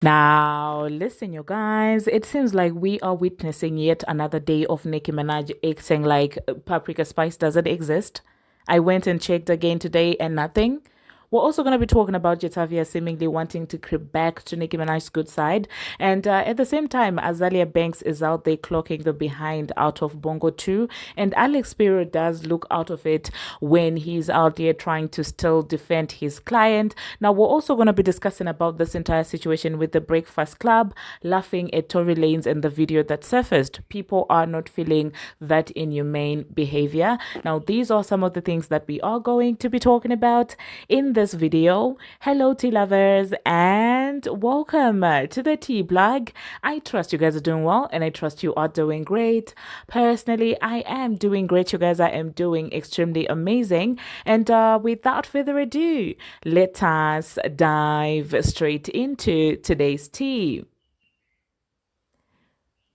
Now, listen, you guys, it seems like we are witnessing yet another day of Nicki Minaj acting like paprika spice doesn't exist. I went and checked again today and nothing. We're also going to be talking about Jatavia seemingly wanting to creep back to Nicki Minaj's good side. And at the same time, Azealia Banks is out there clocking the behind out of Bongo too. And Spiro does look out of it when he's out there trying to still defend his client. Now, we're also going to be discussing about this entire situation with the Breakfast Club, laughing at Tory Lanez and the video that surfaced. People are not feeling that inhumane behavior. Now, these are some of the things that we are going to be talking about in this video. Hello, tea lovers, and welcome to the tea blog. I trust you guys are doing well, and I trust you are doing great. Personally, I am doing great, you guys. I am doing extremely amazing. And without further ado, let us dive straight into today's tea.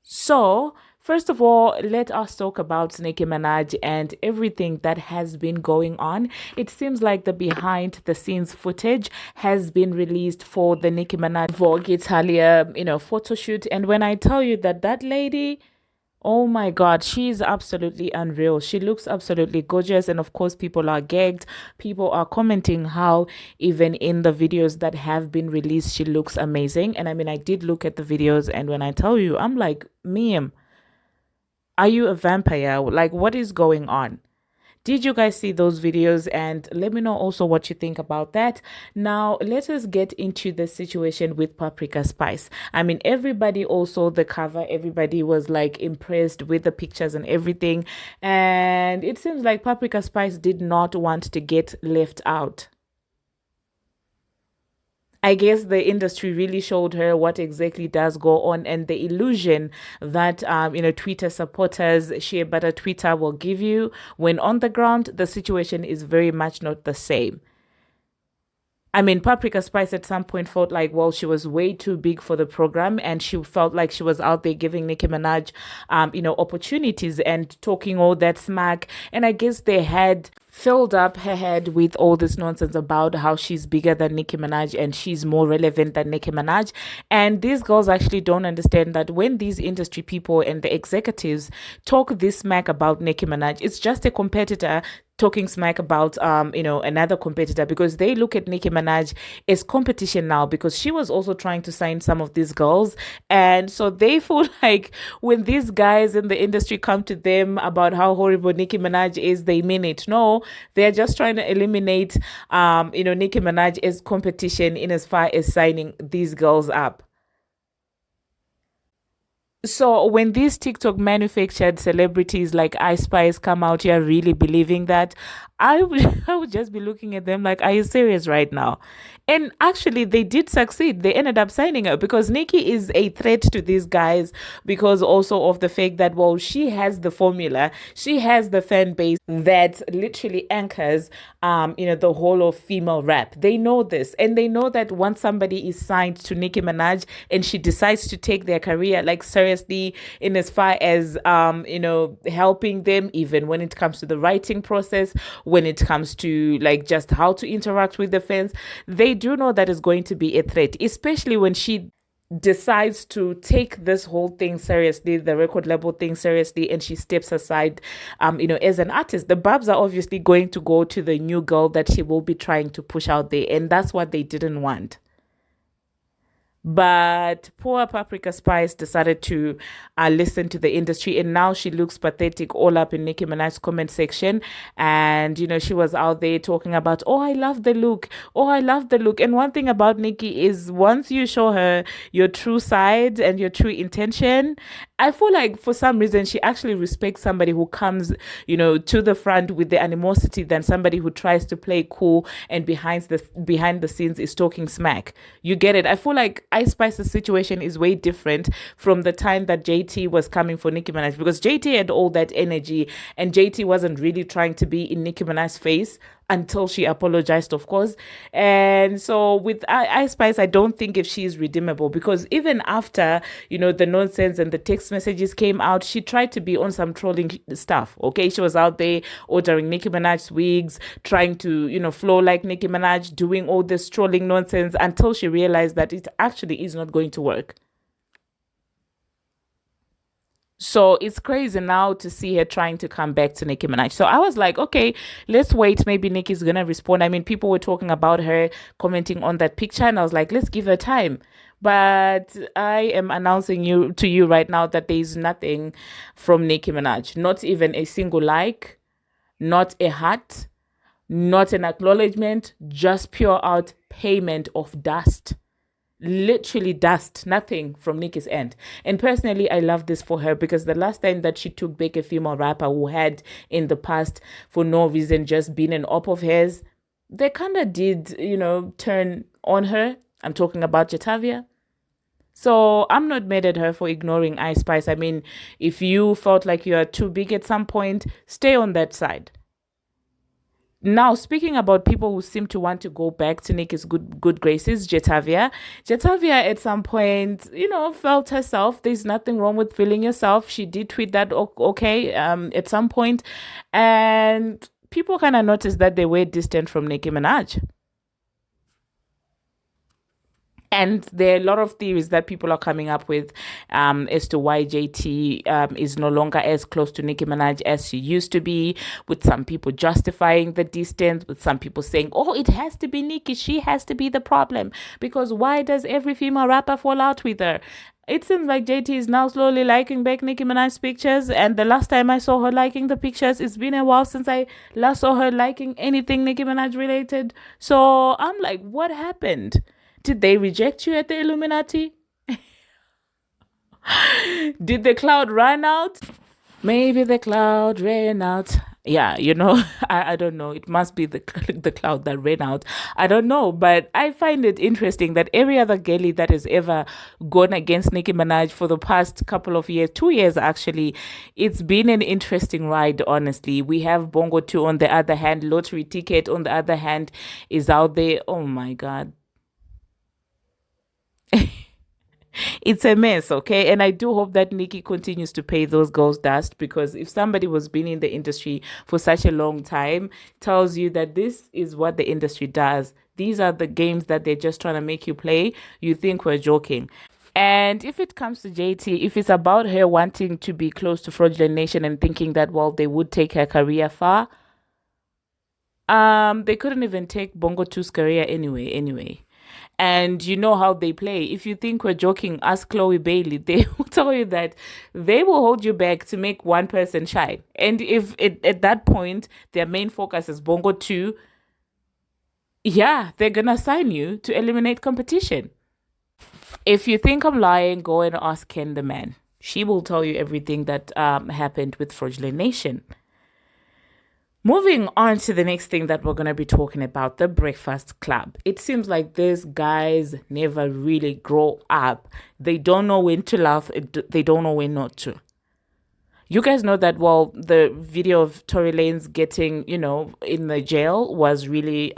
So, first of all, let us talk about Nicki Minaj and everything that has been going on. It seems like the behind the scenes footage has been released for the Nicki Minaj Vogue Italia, photo shoot. And when I tell you that that lady, oh my God, she's absolutely unreal. She looks absolutely gorgeous. And of course, people are gagged. People are commenting how even in the videos that have been released, she looks amazing. And I mean, I did look at the videos, and when I tell you, I'm like, meme, are you a vampire? Like, what is going on? Did you guys see those videos? And let me know also what you think about that. Now, let us get into the situation with Paprika Spice. I mean, everybody also, the cover, everybody was like impressed with the pictures and everything. And it seems like Paprika Spice did not want to get left out. I guess the industry really showed her what exactly does go on, and the illusion that Twitter supporters, share butter Twitter will give you when on the ground the situation is very much not the same. I mean, Paprika Spice at some point felt like, well, she was way too big for the program, and she felt like she was out there giving Nicki Minaj, opportunities and talking all that smack. And I guess they had filled up her head with all this nonsense about how she's bigger than Nicki Minaj and she's more relevant than Nicki Minaj. And these girls actually don't understand that when these industry people and the executives talk this smack about Nicki Minaj, it's just a competitor talking smack about another competitor, because they look at Nicki Minaj as competition now, because she was also trying to sign some of these girls. And so they feel like when these guys in the industry come to them about how horrible Nicki Minaj is, they mean it. No, they're just trying to eliminate Nicki Minaj as competition in as far as signing these girls up. So when these TikTok manufactured celebrities like Ice Spice come out here really believing that, I would I would just be looking at them like, are you serious right now? And actually they did succeed. They ended up signing her because Nikki is a threat to these guys, because also of the fact that, well, she has the formula, she has the fan base that literally anchors the whole of female rap. They know this, and they know that once somebody is signed to Nicki Minaj and she decides to take their career like seriously, in as far as helping them, even when it comes to the writing process, when it comes to like just how to interact with the fans, they do know that is going to be a threat, especially when she decides to take this whole thing seriously, the record label thing seriously, and she steps aside, as an artist. The Barbz are obviously going to go to the new girl that she will be trying to push out there, and that's what they didn't want. But poor Paprika Spice decided to listen to the industry, and now she looks pathetic all up in Nicki Minaj's comment section. And she was out there talking about, oh, I love the look, oh, I love the look. And one thing about Nicki is, once you show her your true side and your true intention, I feel like for some reason she actually respects somebody who comes, to the front with the animosity, than somebody who tries to play cool and behind the scenes is talking smack. You get it? I feel like Ice Spice's situation is way different from the time that JT was coming for Nicki Minaj, because JT had all that energy and JT wasn't really trying to be in Nicki Minaj's face until she apologized, of course. And so with Ice Spice, I don't think if she is redeemable, because even after, the nonsense and the text messages came out, she tried to be on some trolling stuff. Okay. She was out there ordering Nicki Minaj wigs, trying to, flow like Nicki Minaj, doing all this trolling nonsense until she realized that it actually is not going to work. So it's crazy now to see her trying to come back to Nicki Minaj. So I was like, okay, let's wait. Maybe Nicki's gonna respond. I mean, people were talking about her, commenting on that picture, and I was like, let's give her time. But I am announcing to you right now that there is nothing from Nicki Minaj. Not even a single like, not a heart, not an acknowledgement, just pure out payment of dust, literally dust, nothing from Nicki's end. And personally, I love this for her, because the last time that she took back a female rapper who had in the past for no reason just been an op of hers, they kind of did, turn on her. I'm talking about Jatavia. So I'm not mad at her for ignoring Ice Spice. I mean, if you felt like you are too big at some point, stay on that side. Now, speaking about people who seem to want to go back to Nicki's good graces, Jatavia. Jatavia at some point, felt herself. There's nothing wrong with feeling yourself. She did tweet that okay, at some point, and people kind of noticed that they were distant from Nicki Minaj. And there are a lot of theories that people are coming up with, as to why JT is no longer as close to Nicki Minaj as she used to be, with some people justifying the distance, with some people saying, oh, it has to be Nicki. She has to be the problem. Because why does every female rapper fall out with her? It seems like JT is now slowly liking back Nicki Minaj's pictures. And the last time I saw her liking the pictures, it's been a while since I last saw her liking anything Nicki Minaj related. So I'm like, what happened? Did they reject you at the Illuminati? Did the cloud run out? Maybe the cloud ran out. Yeah, I don't know. It must be the the cloud that ran out. I don't know, but I find it interesting that every other girlie that has ever gone against Nicki Minaj for the past couple of years, 2 years actually, it's been an interesting ride, honestly. We have Bongo 2 on the other hand, Lottery Ticket on the other hand is out there. Oh my God. It's a mess, okay? And I do hope that Nicki continues to pay those girls dust, because if somebody was been in the industry for such a long time, tells you that this is what the industry does. These are the games that they're just trying to make you play. You think we're joking. And if it comes to JT, if it's about her wanting to be close to Fraudulent Nation and thinking that, well, they would take her career far, they couldn't even take Bongo 2's career anyway. And you know how they play. If you think we're joking, ask Chloe Bailey. They will tell you that they will hold you back to make one person shine. And if at that point their main focus is Bongo 2, yeah, they're gonna sign you to eliminate competition. If you think I'm lying, go and ask Ken the man. She will tell you everything that happened with Fraudulent Nation. Moving on to the next thing that we're going to be talking about, the Breakfast Club. It seems like these guys never really grow up. They don't know when to laugh. They don't know when not to. You guys know that, well, the video of Tory Lanez getting, in the jail was really,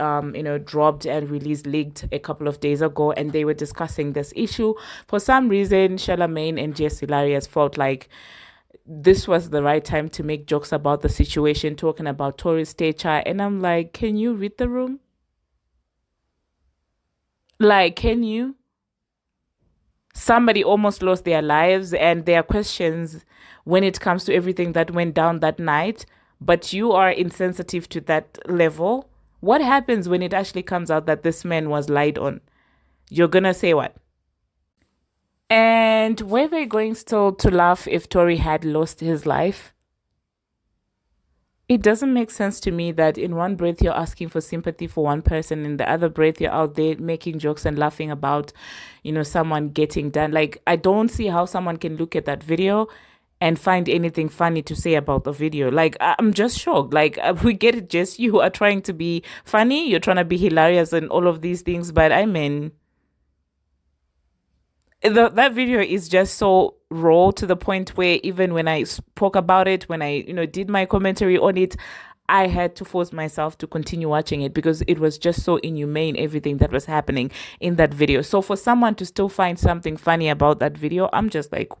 dropped and leaked a couple of days ago. And they were discussing this issue. For some reason, Charlamagne and Jess Hilarious felt like this was the right time to make jokes about the situation, talking about Tory's stature. And I'm like, can you read the room? Like, can you? Somebody almost lost their lives, and there are questions when it comes to everything that went down that night, but you are insensitive to that level. What happens when it actually comes out that this man was lied on? You're gonna say what? And were they going still to laugh if Tory had lost his life? It doesn't make sense to me that in one breath you're asking for sympathy for one person, in the other breath you're out there making jokes and laughing about, someone getting done. Like, I don't see how someone can look at that video and find anything funny to say about the video. Like, I'm just shocked. Like, we get it, Jess, you are trying to be funny, you're trying to be hilarious and all of these things, but I mean, that video is just so raw to the point where even when I spoke about it, when I did my commentary on it, I had to force myself to continue watching it because it was just so inhumane, everything that was happening in that video. So for someone to still find something funny about that video, I'm just like,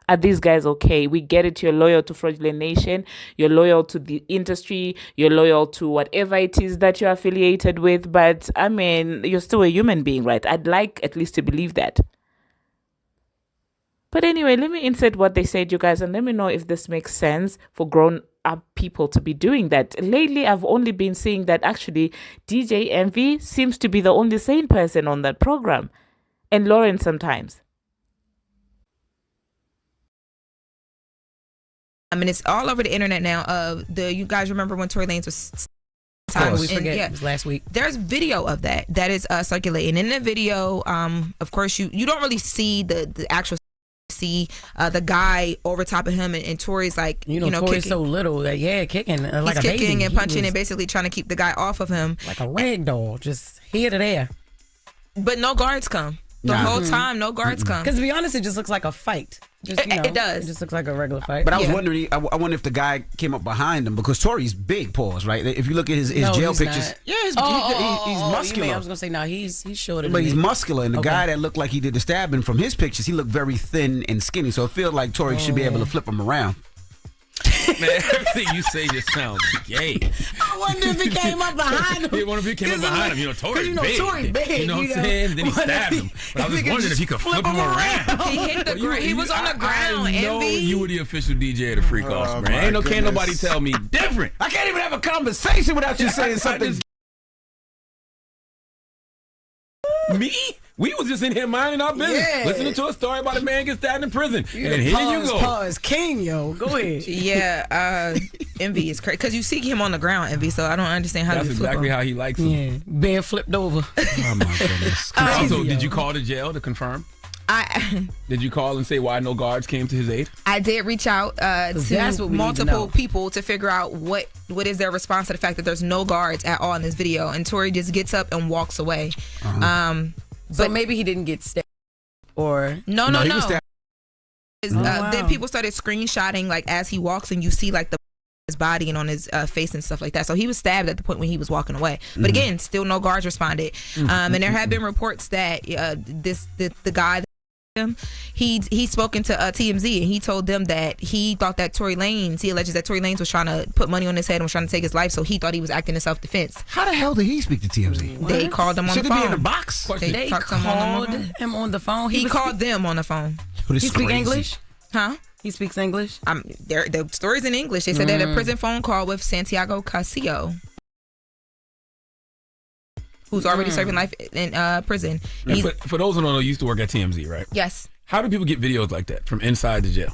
are these guys okay? We get it. You're loyal to Fraudulent Nation. You're loyal to the industry. You're loyal to whatever it is that you're affiliated with. But I mean, you're still a human being, right? I'd like at least to believe that. But anyway, let me insert what they said, you guys, and let me know if this makes sense for grown up people to be doing that. Lately, I've only been seeing that actually DJ Envy seems to be the only sane person on that program. And Lauren sometimes. I mean, it's all over the internet now. You guys remember when Tory Lanez was we forget it was last week. There's video of that is circulating. In the video, of course, you don't really see the actual the guy over top of him, and Tory's like Tory's kicking. so little that kicking like he's a kicking baby. and punching and basically trying to keep the guy off of him like a rag doll, just here to there. But no guards come. The whole time, no guards come. Because to be honest, it just looks like a fight. It does. It just looks like a regular fight. But I was wondering, I wonder if the guy came up behind him because Tory's big paws, right? If you look at his jail pictures, he's muscular. I was gonna say he's shorter. But he's muscular, and the guy that looked like he did the stabbing from his pictures, he looked very thin and skinny. So it feels like Tory should be able to flip him around. Man, everything you say just sounds gay. I wonder if he came up behind him. I wonder if he came up behind him. Tory's big. Tory big. You know what I'm saying? Then he stabbed him. But I was wondering if he could flip him around. He hit the ground. He was on the ground. I know you were the official DJ of the Freak Offs, man. Can't nobody tell me different. I can't even have a conversation without you saying something. Me? We was just in here minding our business, listening to a story about a man getting stabbed in prison. And here you go. Pause, king, yo. Go ahead. Yeah, Envy is crazy. Because you see him on the ground, Envy, so I don't understand how That's you flip exactly him. how he likes him. Yeah, being flipped over. Oh, my goodness. Also, did you call the jail to confirm? I Did you call and say why no guards came to his aid? I did reach out to multiple people to figure out what is their response to the fact that there's no guards at all in this video, and Tory just gets up and walks away. So maybe he didn't get stabbed, or no. He was stabbed. Then people started screenshotting like as he walks, and you see like his body and on his face and stuff like that. So he was stabbed at the point when he was walking away. But again, still no guards responded. And there have been reports that the guy. He's spoken to TMZ, and he told them that he thought that he alleges that Tory Lanez was trying to put money on his head and was trying to take his life, so he thought he was acting in self-defense. How the hell did he speak to TMZ? What? They called him on the phone. Should he be in a box? They called him on the phone. He called them on the phone. He speak English? Huh? He speaks English? The story's in English. They said they had a prison phone call with Santiago Castillo, who's already serving life in prison. For those who don't know, you used to work at TMZ, right? Yes. How do people get videos like that from inside the jail?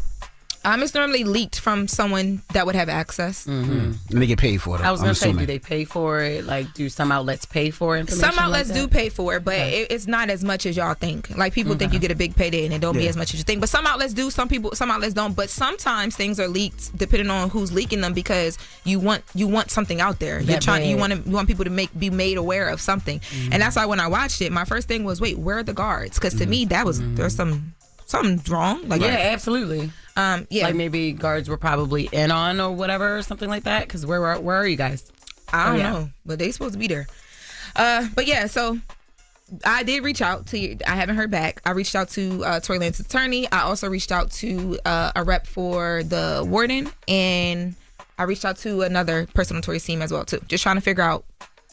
It's normally leaked from someone that would have access. And they get paid for it. I was going to say, do they pay for it? Like, do some outlets pay for it? Some outlets do pay for it, but it's not as much as y'all think. Like, people think you get a big payday and it don't be as much as you think. But some outlets do, some outlets don't. But sometimes things are leaked depending on who's leaking them, because you want something out there. You want people to be made aware of something. And that's why when I watched it, my first thing was, wait, where are the guards? Because to me, that was there's something's wrong. Like, absolutely. Like maybe guards were probably in on or whatever, or something like that. Because where are you guys? I don't know, but they supposed to be there. But yeah, so I did reach out to. I haven't heard back. I reached out to Tory Lanez's attorney. I also reached out to a rep for the warden, and I reached out to another person on Tory's team as well too. Just trying to figure out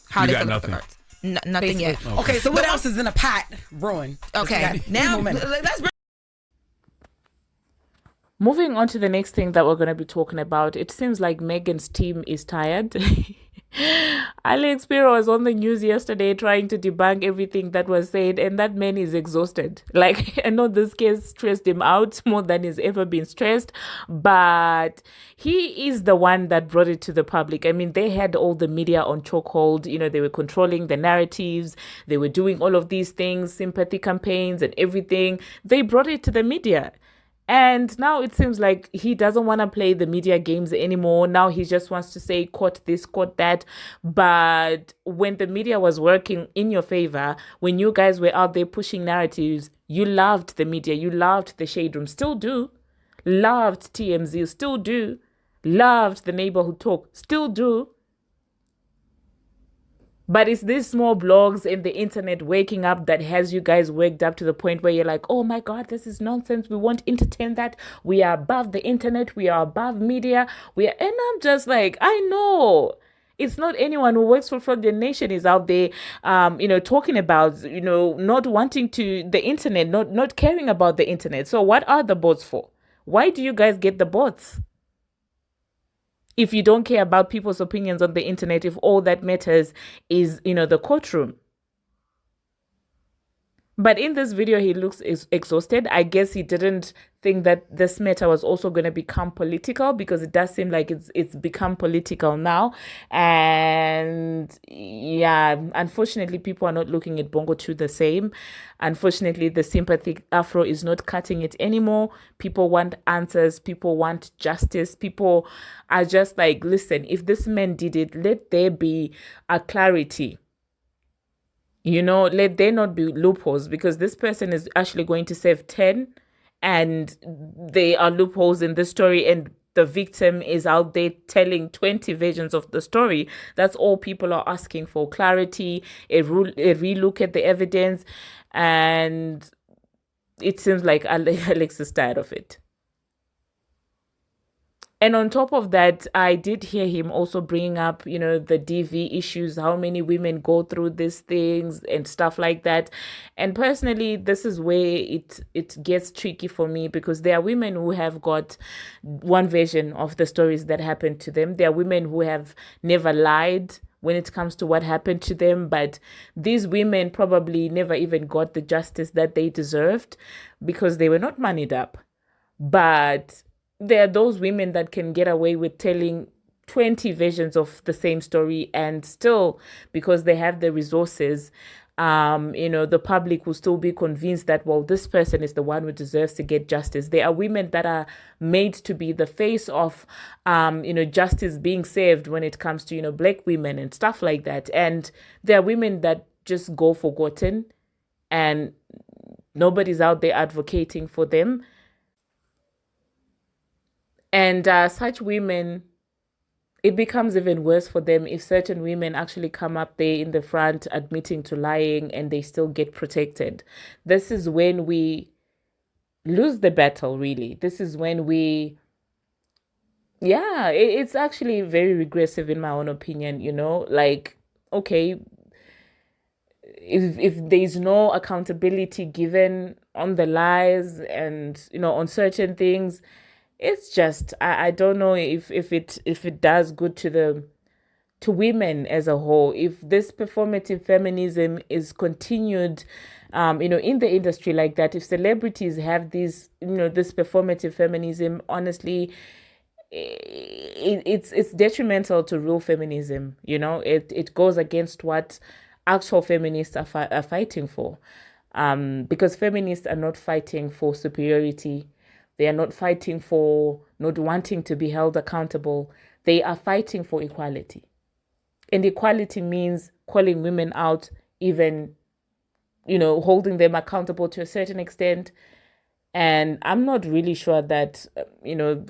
how they feel about the guards. Nothing yet. Okay, so what else is in a pot brewing? Okay, now let's. Moving on to the next thing that we're going to be talking about, it seems like Megan's team is tired. Alex Spiro was on the news yesterday trying to debunk everything that was said, and that man is exhausted. Like, I know this case stressed him out more than he's ever been stressed, but he is the one that brought it to the public. I mean, they had all the media on chokehold. They were controlling the narratives. They were doing all of these things, sympathy campaigns and everything. They brought it to the media. And now it seems like he doesn't want to play the media games anymore. Now he just wants to say, quote this, quote that. But when the media was working in your favor, when you guys were out there pushing narratives, you loved the media. You loved the shade room. Still do. Loved TMZ. Still do. Loved the neighborhood talk. Still do. But it's these small blogs in the internet waking up that has you guys waked up to the point where you're like, oh my God, this is nonsense. We won't entertain that. We are above the internet. We are above media. And I'm just like, I know. It's not anyone who works for Fraudulent Nation is out there, talking about, not wanting to the internet, not caring about the internet. So what are the bots for? Why do you guys get the bots? If you don't care about people's opinions on the internet, if all that matters is, the courtroom. But in this video, he looks exhausted. I guess he didn't think that this matter was also going to become political, because it does seem like it's become political now. And yeah, unfortunately, people are not looking at Bongo 2 the same. Unfortunately, the sympathetic Afro is not cutting it anymore. People want answers. People want justice. People are just like, listen, if this man did it, let there be a clarity. Let there not be loopholes, because this person is actually going to serve 10 and there are loopholes in this story, and the victim is out there telling 20 versions of the story. That's all people are asking for: clarity, a relook at the evidence. And it seems like Alex is tired of it. And on top of that, I did hear him also bringing up, the DV issues, how many women go through these things and stuff like that. And personally, this is where it gets tricky for me, because there are women who have got one version of the stories that happened to them. There are women who have never lied when it comes to what happened to them, but these women probably never even got the justice that they deserved because they were not moneyed up. But there are those women that can get away with telling 20 versions of the same story, and still, because they have the resources, the public will still be convinced that, well, this person is the one who deserves to get justice. There are women that are made to be the face of, justice being served when it comes to, Black women and stuff like that. And there are women that just go forgotten and nobody's out there advocating for them. And such women, it becomes even worse for them if certain women actually come up there in the front admitting to lying and they still get protected. This is when we lose the battle, really. This is when it's actually very regressive in my own opinion, like, okay, if there's no accountability given on the lies and, on certain things, it's just, I don't know if it does good to women as a whole. If this performative feminism is continued, in the industry like that, if celebrities have this performative feminism, honestly, it's detrimental to real feminism. It goes against what actual feminists are fighting for, because feminists are not fighting for superiority. They are not fighting for not wanting to be held accountable. They are fighting for equality. And equality means calling women out, even, holding them accountable to a certain extent. And I'm not really sure that,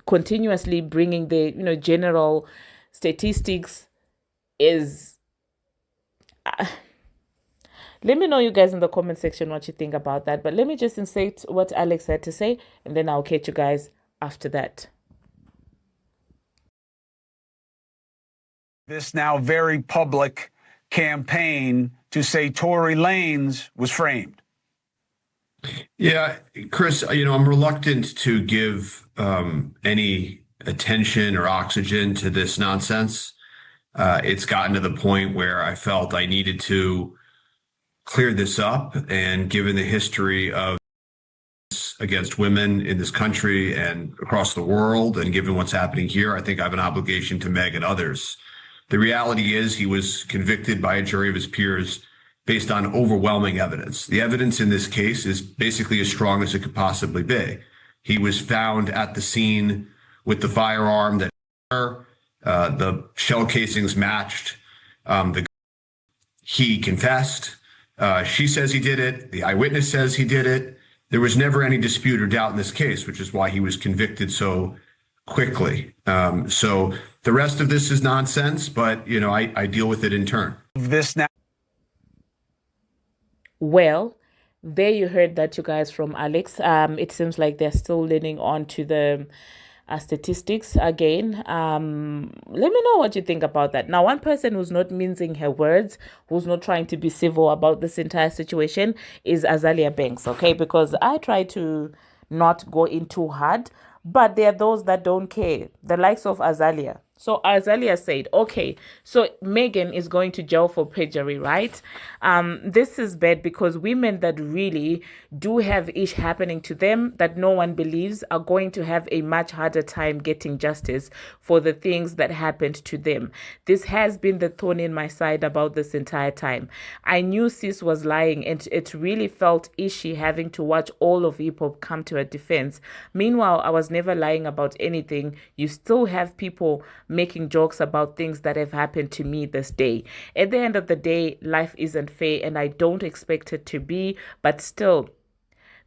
continuously bringing the, general statistics is... Let me know, you guys, in the comment section what you think about that. But let me just insert what Alex had to say, and then I'll catch you guys after that. This now very public campaign to say Tory Lanez was framed. Yeah, Chris, I'm reluctant to give any attention or oxygen to this nonsense. It's gotten to the point where I felt I needed to clear this up, and given the history of against women in this country and across the world, and given what's happening here, I think I have an obligation to Meg and others. The reality is he was convicted by a jury of his peers based on overwhelming evidence. The evidence in this case is basically as strong as it could possibly be. He was found at the scene with the firearm that the shell casings matched. He confessed. She says he did it. The eyewitness says he did it. There was never any dispute or doubt in this case, which is why he was convicted so quickly. So the rest of this is nonsense, but I deal with it in turn. This now. Well, there you heard that, you guys, from Alex. It seems like they're still leaning on to the statistics again. Let me know what you think about that. Now, one person who's not mincing her words, who's not trying to be civil about this entire situation, is Azealia Banks, okay? Because I try to not go in too hard, but there are those that don't care, the likes of Azealia. So Azealia said, okay, so Megan is going to jail for perjury, right? This is bad because women that really do have ish happening to them that no one believes are going to have a much harder time getting justice for the things that happened to them. This has been the thorn in my side about this entire time. I knew sis was lying, and it really felt ishy having to watch all of hip-hop come to her defense. Meanwhile, I was never lying about anything. You still have people making jokes about things that have happened to me this day. At the end of the day, life isn't fair, and I don't expect it to be, but still,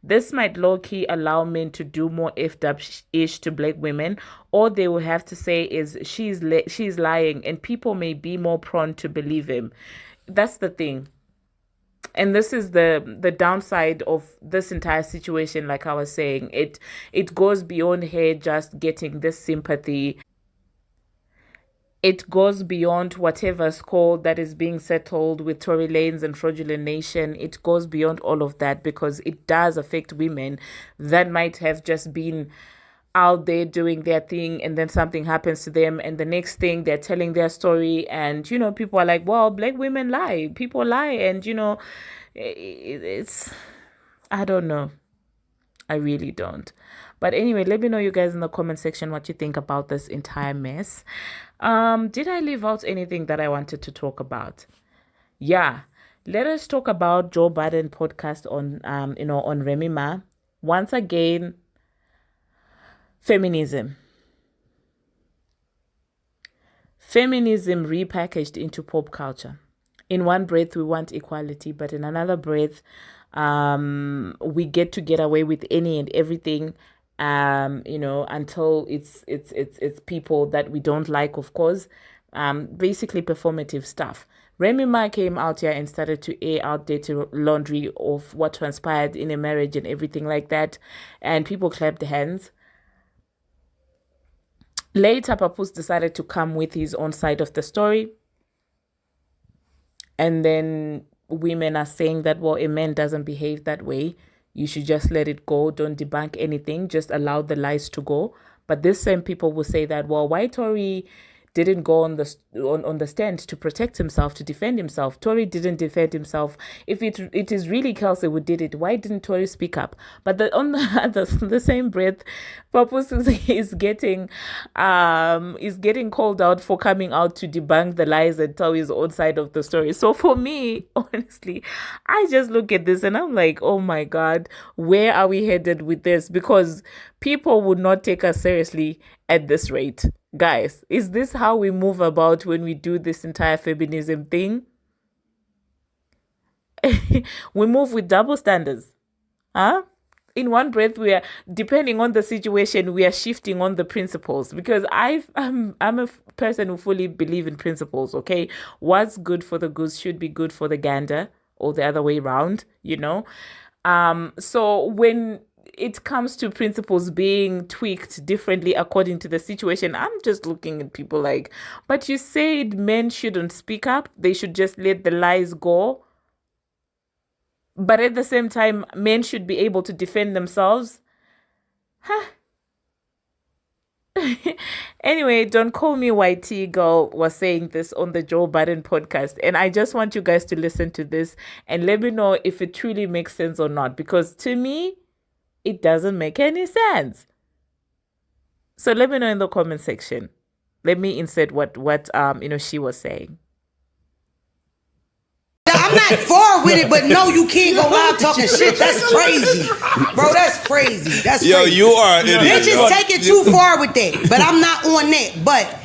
this might low-key allow men to do more effed up ish to black women. All they will have to say is she's lying, and people may be more prone to believe him. That's the thing. And this is the downside of this entire situation. Like I was saying, it goes beyond her just getting this sympathy. It goes beyond whatever score that is being settled with Tory Lanez and Fraudulent Nation. It goes beyond all of that because it does affect women that might have just been out there doing their thing, and then something happens to them, and the next thing they're telling their story, and people are like, well, black women lie, people lie, and it's I don't know. I really don't. But anyway, let me know, you guys, in the comment section what you think about this entire mess. Did I leave out anything that I wanted to talk about? Yeah. Let us talk about Joe Budden podcast on Remy Ma. Once again, feminism. Feminism repackaged into pop culture. In one breath, we want equality, but in another breath, we get away with any and everything, until it's people that we don't like, of course, basically performative stuff. Remy Ma came out here and started to air out dirty laundry of what transpired in a marriage and everything like that, and people clapped their hands. Later, Papoose decided to come with his own side of the story. And then women are saying that, well, a man doesn't behave that way. You should just let it go. Don't debunk anything. Just allow the lies to go. But these same people will say that, well, why Tory didn't go on the stand to protect himself, to defend himself. Tory didn't defend himself. If it is really Kelsey who did it, why didn't Tory speak up? But on the same breath, Papoose is getting called out for coming out to debunk the lies and tell his own side of the story. So for me, honestly, I just look at this and I'm like, oh my God, where are we headed with this? Because people would not take us seriously at this rate. Guys, is this how we move about when we do this entire feminism thing? We move with double standards. Huh? In one breath, we are, depending on the situation, we are shifting on the principles. Because I'm a person who fully believe in principles, okay? What's good for the goose should be good for the gander, or the other way around, So when it comes to principles being tweaked differently according to the situation, I'm just looking at people like, but you said men shouldn't speak up, they should just let the lies go, but at the same time men should be able to defend themselves. Anyway, Don't Call Me YT Girl was saying this on the Joe Budden podcast, and I just want you guys to listen to this and let me know if it truly makes sense or not, because to me it doesn't make any sense. So let me know in the comment section. Let me insert what she was saying. I'm not for with it, but no, you can't go live talking shit. That's crazy. Bro, that's crazy. That's crazy. Yo, you are an idiot. Bitches take it too far with that. But I'm not on that. But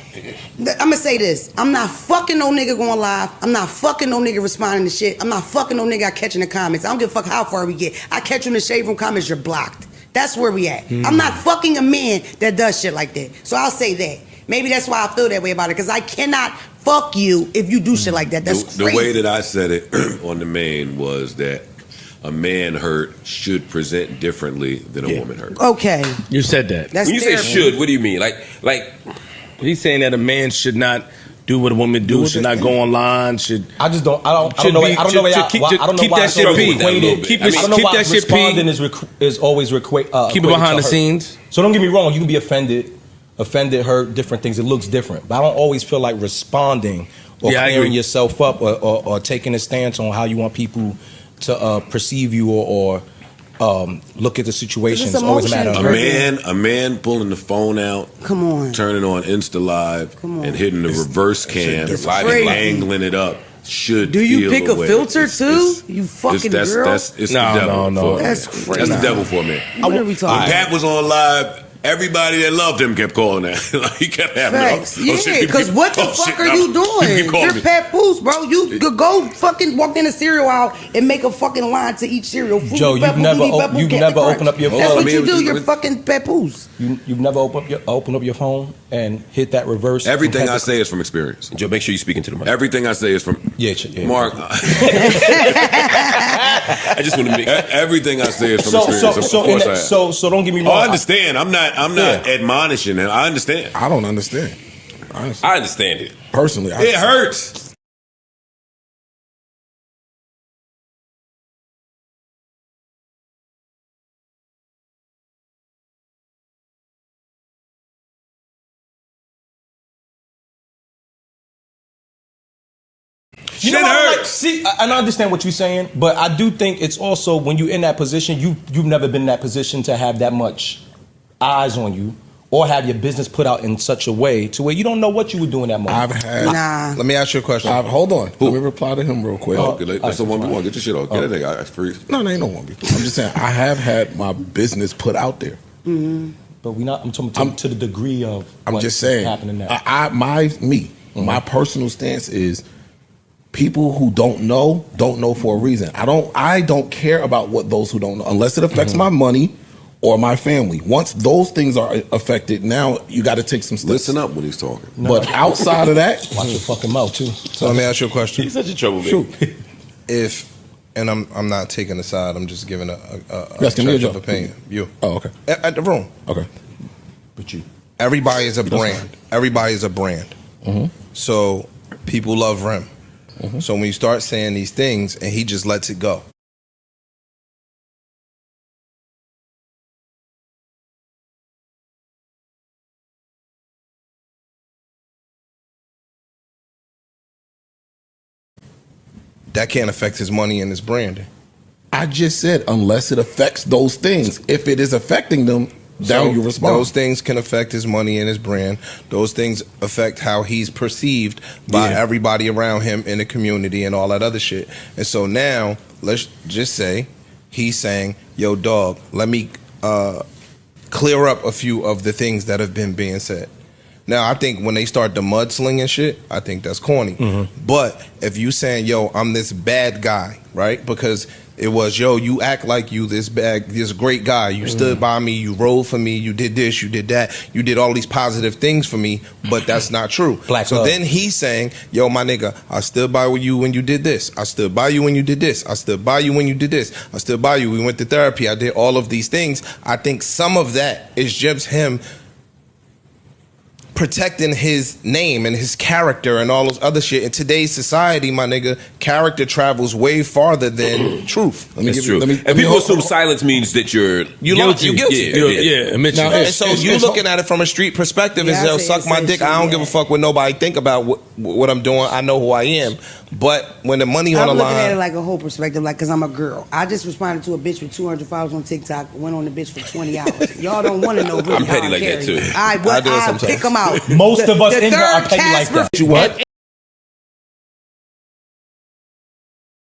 I'm going to say this. I'm not fucking no nigga going live. I'm not fucking no nigga responding to shit. I'm not fucking no nigga I catch in the comments. I don't give a fuck how far we get. I catch you in the shade room comments, you're blocked. That's where we at. I'm not fucking a man that does shit like that. So I'll say that. Maybe that's why I feel that way about it, because I cannot fuck you if you do shit like that. That's the crazy. way that I said it on the main was that a man hurt should present differently than a woman hurt. Okay. You said that. That's when you say should, what do you mean? Like he's saying that a man should not do what a woman do, should not go online, should. I don't know why that shit equated. Keep that shit responding is always keep it behind the scenes. So don't get me wrong, you can be offended, hurt, different things. It looks different, but I don't always feel like responding or clearing yourself up or taking a stance on how you want people to perceive you or look at the situation. It's always a matter of a man pulling the phone out, turning on Insta Live, and hitting the reverse cam, and angling it up. Should do you pick a away. filter too? You fucking girl. It's the devil. No. That's crazy. That's the devil for me. What are we talking? When Pat was on live, everybody that loved him kept calling that. Like, he kept having Facts. Because what the fuck are you doing? You're Papoose, bro. You could go fucking walk in a cereal aisle and make a fucking line to each cereal. Joe, you've never opened up your phone. That's what you do. You're fucking Papoose. You've never opened up your phone and hit that reverse. Everything I say is from experience. Joe, make sure you're speaking to the mic. Everything I say is from Mark. I just want to make everything I say is from experience. So don't get me wrong. I understand. I'm not admonishing him. I understand. I don't understand. Honestly. I understand it. Personally, it hurts. You know what, see, and I understand what you're saying, but I do think it's also when you're in that position, you've never been in that position to have that much eyes on you or have your business put out in such a way to where you don't know what you would do in that moment. Let me ask you a question. Hold on. Let me reply to him real quick. That's a 1v1. Get your shit off. Get that nigga. That's free. No, ain't no 1v1. I'm just saying I have had my business put out there. Mm-hmm. But I'm talking to the degree of I'm just saying happening now. My personal stance is people who don't know for a reason. I don't care about what those who don't know unless it affects my money or my family. Once those things are affected, now you got to take some steps. Listen up when he's talking. But outside of that, watch your fucking mouth too. So let me ask you a question. He's such a troublemaker. And I'm not taking a side. I'm just giving a of opinion. You. Oh, okay. At the room. Okay. But you. Everybody is a brand. Everybody is a brand. Mm-hmm. So people love Rem. Mm-hmm. So when you start saying these things and he just lets it go. That can't affect his money and his branding. I just said unless it affects those things. If it is affecting them, then you respond. Those things can affect his money and his brand. Those things affect how he's perceived by everybody around him in the community and all that other shit. And so now, let's just say he's saying, yo, dog, let me clear up a few of the things that have been being said. Now, I think when they start the mudslinging shit, I think that's corny. Mm-hmm. But if you saying, yo, I'm this bad guy, right? Because it was, yo, you act like you this great guy. You stood by me, you rode for me, you did this, you did that. You did all these positive things for me, but that's not true. Then he's saying, yo, my nigga, I stood by you when you did this. I stood by you when you did this. I stood by you when you did this. I stood by you. We went to therapy. I did all of these things. I think some of that is just him protecting his name and his character and all those other shit. In today's society, my nigga, character travels way farther than truth. That's true. And people assume silence means that you're guilty. Yeah. And so you looking at it from a street perspective is, yo, suck my dick. I don't give a fuck what nobody think about what I'm doing. I know who I am. But when the money on the line, I'm looking at it like a whole perspective, like, because I'm a girl. I just responded to a bitch with 200 followers on TikTok, went on the bitch for 20 hours. Y'all don't want to know really I'm petty like that too. I pick them out. Most of us in here are petty like that. You what?